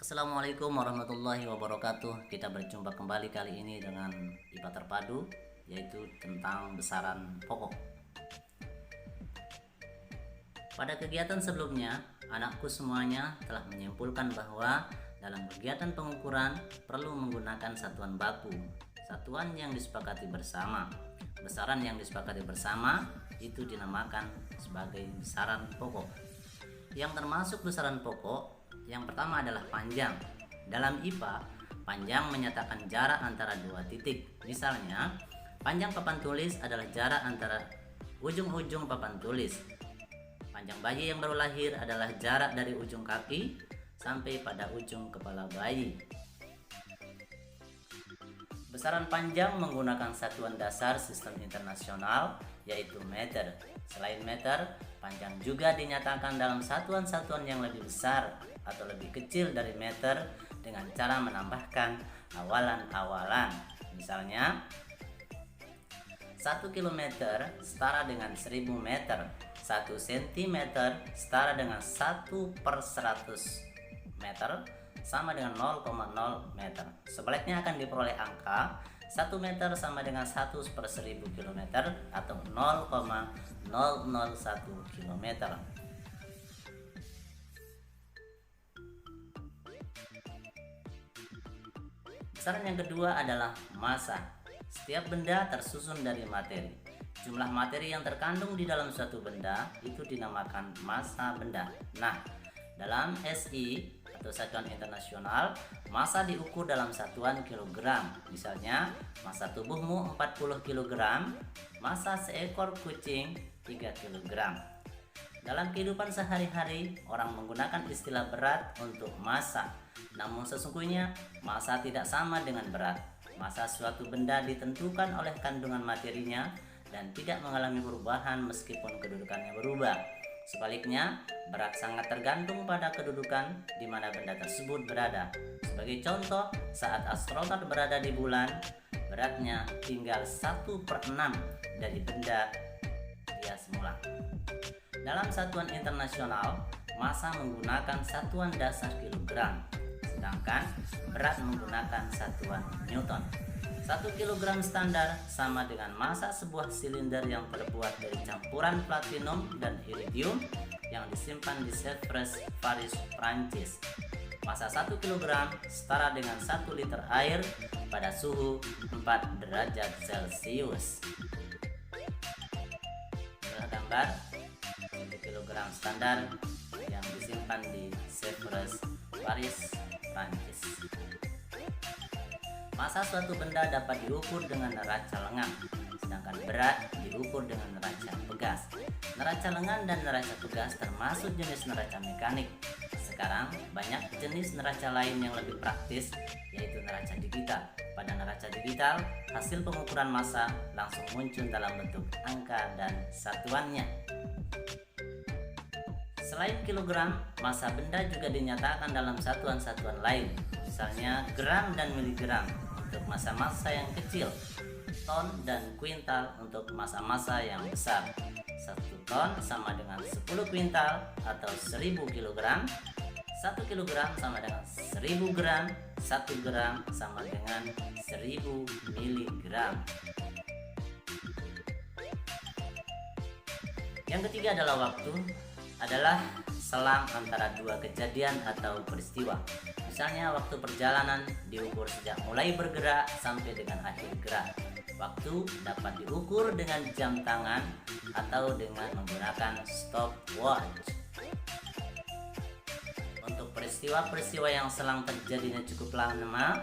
Assalamualaikum warahmatullahi wabarakatuh. Kita berjumpa kembali kali ini dengan IPA terpadu, yaitu tentang besaran pokok. Pada kegiatan sebelumnya, anakku semuanya telah menyimpulkan bahwa dalam kegiatan pengukuran perlu menggunakan satuan baku, satuan yang disepakati bersama. Besaran yang disepakati bersama itu dinamakan sebagai besaran pokok. Yang termasuk besaran pokok, yang pertama adalah panjang. Dalam IPA, panjang menyatakan jarak antara dua titik. Misalnya, panjang papan tulis adalah jarak antara ujung-ujung papan tulis. Panjang bayi yang baru lahir adalah jarak dari ujung kaki sampai pada ujung kepala bayi. Besaran panjang menggunakan satuan dasar sistem internasional, yaitu meter. Selain meter, panjang juga dinyatakan dalam satuan-satuan yang lebih besar atau lebih kecil dari meter dengan cara menambahkan awalan-awalan. Misalnya, 1 km setara dengan 1000 meter, 1 cm setara dengan 1/100 meter sama dengan 0,0 meter. Sebaliknya akan diperoleh angka 1 meter sama dengan 1/1000 km atau 0,001 km. Besaran yang kedua adalah massa. Setiap benda tersusun dari materi. Jumlah materi yang terkandung di dalam suatu benda itu dinamakan massa benda. Nah, dalam SI atau satuan internasional, massa diukur dalam satuan kilogram. Misalnya, massa tubuhmu 40 kg, massa seekor kucing 3 kg. Dalam kehidupan sehari-hari, orang menggunakan istilah berat untuk massa. Namun sesungguhnya, massa tidak sama dengan berat. Massa suatu benda ditentukan oleh kandungan materinya dan tidak mengalami perubahan meskipun kedudukannya berubah. Sebaliknya, berat sangat tergantung pada kedudukan di mana benda tersebut berada. Sebagai contoh, saat astronot berada di bulan, beratnya tinggal 1/6 dari benda dia semula. Dalam satuan internasional, massa menggunakan satuan dasar kilogram, sedangkan berat menggunakan satuan newton. 1 kg standar sama dengan massa sebuah silinder yang terbuat dari campuran platinum dan iridium yang disimpan di Sèvres, Paris, Prancis. Massa 1 kg setara dengan 1 liter air pada suhu 4 derajat Celcius. Inilah gambar 1 kg standar yang disimpan di Sèvres, Paris, Prancis. Massa suatu benda dapat diukur dengan neraca lengan, sedangkan berat diukur dengan neraca pegas. Neraca lengan dan neraca pegas termasuk jenis neraca mekanik. Sekarang banyak jenis neraca lain yang lebih praktis, yaitu neraca digital. Pada neraca digital, hasil pengukuran massa langsung muncul dalam bentuk angka dan satuannya. Selain kilogram, massa benda juga dinyatakan dalam satuan-satuan lain, misalnya gram dan miligram untuk massa-massa yang kecil, ton dan kuintal untuk massa-massa yang besar. 1 ton sama dengan 10 kuintal atau 1000 kg, 1 kg sama dengan 1000 gram, 1 gram sama dengan 1000 miligram. Yang ketiga adalah waktu, adalah selang antara dua kejadian atau peristiwa. Misalnya, waktu perjalanan diukur sejak mulai bergerak sampai dengan akhir gerak. Waktu dapat diukur dengan jam tangan atau dengan menggunakan stopwatch. Untuk peristiwa-peristiwa yang selang terjadinya cukup lama,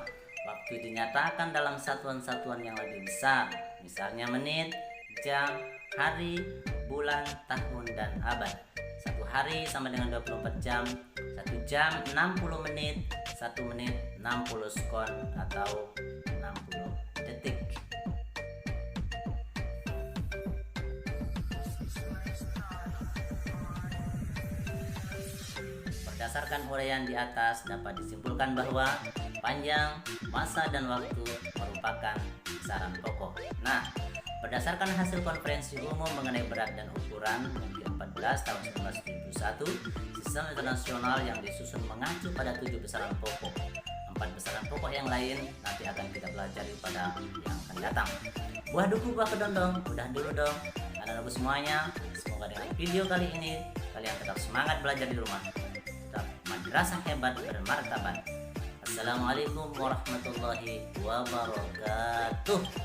waktu dinyatakan dalam satuan-satuan yang lebih besar. Misalnya menit, jam, hari, bulan, tahun, dan abad. 1 hari sama dengan 24 jam, 1 jam 60 menit, 1 menit 60 sekon atau 60 detik. Berdasarkan uraian di atas dapat disimpulkan bahwa panjang, massa, dan waktu merupakan besaran pokok. Nah, berdasarkan hasil konferensi umum mengenai berat dan ukuran mungkin 14 tahun 1971, sistem internasional yang disusun mengacu pada 7 besaran pokok. 4 besaran pokok yang lain nanti akan kita pelajari pada yang akan datang. Buah duku buah kedondong, udah dulu dong anak-anakku semuanya. Semoga dengan video kali ini kalian tetap semangat belajar di rumah, tetap madrasah hebat bermartabat. Assalamualaikum warahmatullahi wabarakatuh.